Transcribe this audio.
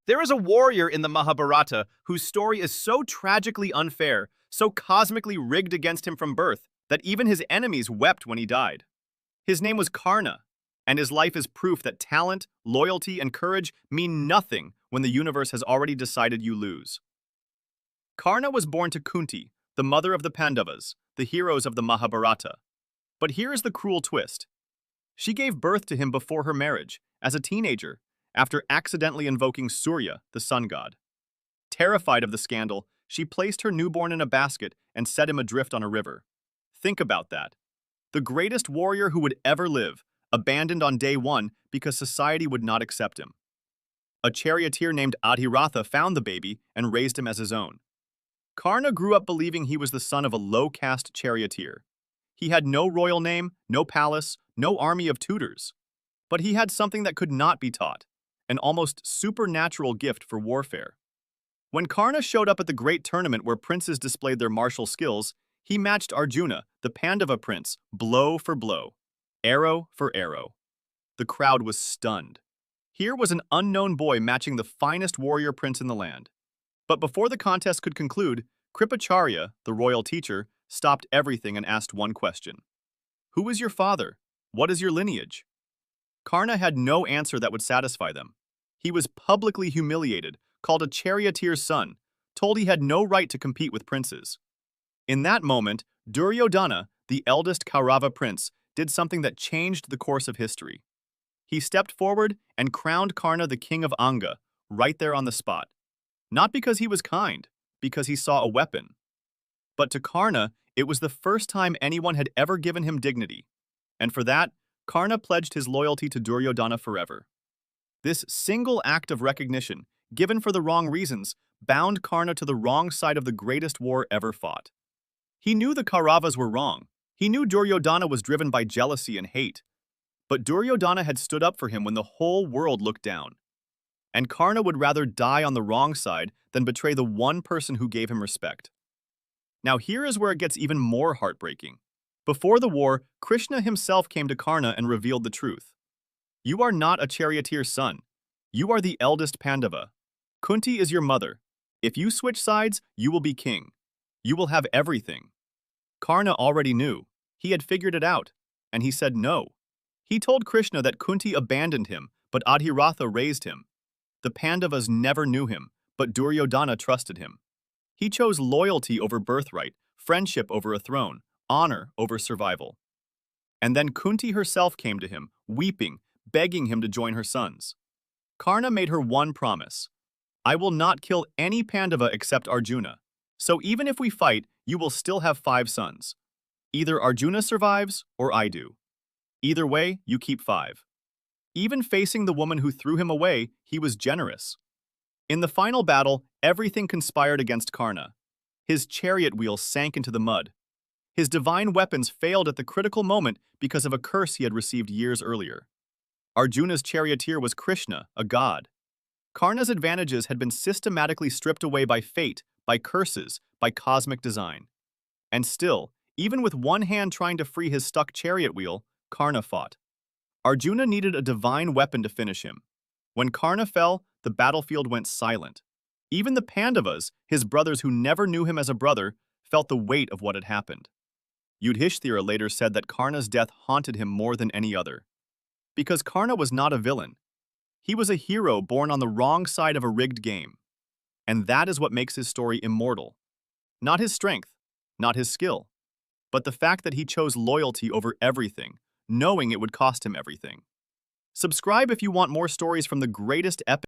There is a warrior in the Mahabharata whose story is so tragically unfair, so cosmically rigged against him from birth, that even his enemies wept when he died. His name was Karna, and his life is proof that talent, loyalty, and courage mean nothing when the universe has already decided you lose. Karna was born to Kunti, the mother of the Pandavas, the heroes of the Mahabharata. But here is the cruel twist. She gave birth to him before her marriage, as a teenager, after accidentally invoking Surya, the sun god. Terrified of the scandal, she placed her newborn in a basket and set him adrift on a river. Think about that. The greatest warrior who would ever live, abandoned on day one because society would not accept him. A charioteer named Adhiratha found the baby and raised him as his own. Karna grew up believing he was the son of a low-caste charioteer. He had no royal name, no palace, no army of tutors. But he had something that could not be taught, an almost supernatural gift for warfare. When Karna showed up at the great tournament where princes displayed their martial skills, he matched Arjuna, the Pandava prince, blow for blow, arrow for arrow. The crowd was stunned. Here was an unknown boy matching the finest warrior prince in the land. But before the contest could conclude, Kripacharya, the royal teacher, stopped everything and asked one question. Who is your father? What is your lineage? Karna had no answer that would satisfy them. He was publicly humiliated, called a charioteer's son, told he had no right to compete with princes. In that moment, Duryodhana, the eldest Kaurava prince, did something that changed the course of history. He stepped forward and crowned Karna the king of Anga, right there on the spot. Not because he was kind, because he saw a weapon. But to Karna, it was the first time anyone had ever given him dignity. And for that, Karna pledged his loyalty to Duryodhana forever. This single act of recognition, given for the wrong reasons, bound Karna to the wrong side of the greatest war ever fought. He knew the Kauravas were wrong. He knew Duryodhana was driven by jealousy and hate. But Duryodhana had stood up for him when the whole world looked down. And Karna would rather die on the wrong side than betray the one person who gave him respect. Now here is where it gets even more heartbreaking. Before the war, Krishna himself came to Karna and revealed the truth. You are not a charioteer's son. You are the eldest Pandava. Kunti is your mother. If you switch sides, you will be king. You will have everything. Karna already knew. He had figured it out. And he said no. He told Krishna that Kunti abandoned him, but Adhiratha raised him. The Pandavas never knew him, but Duryodhana trusted him. He chose loyalty over birthright, friendship over a throne, honor over survival. And then Kunti herself came to him, weeping, begging him to join her sons. Karna made her one promise. I will not kill any Pandava except Arjuna. So even if we fight, you will still have 5 sons. Either Arjuna survives or I do. Either way, you keep 5. Even facing the woman who threw him away, he was generous. In the final battle, everything conspired against Karna. His chariot wheel sank into the mud. His divine weapons failed at the critical moment because of a curse he had received years earlier. Arjuna's charioteer was Krishna, a god. Karna's advantages had been systematically stripped away by fate, by curses, by cosmic design. And still, even with one hand trying to free his stuck chariot wheel, Karna fought. Arjuna needed a divine weapon to finish him. When Karna fell, the battlefield went silent. Even the Pandavas, his brothers who never knew him as a brother, felt the weight of what had happened. Yudhishthira later said that Karna's death haunted him more than any other. Because Karna was not a villain. He was a hero born on the wrong side of a rigged game. And that is what makes his story immortal. Not his strength, not his skill, but the fact that he chose loyalty over everything, knowing it would cost him everything. Subscribe if you want more stories from the greatest epic.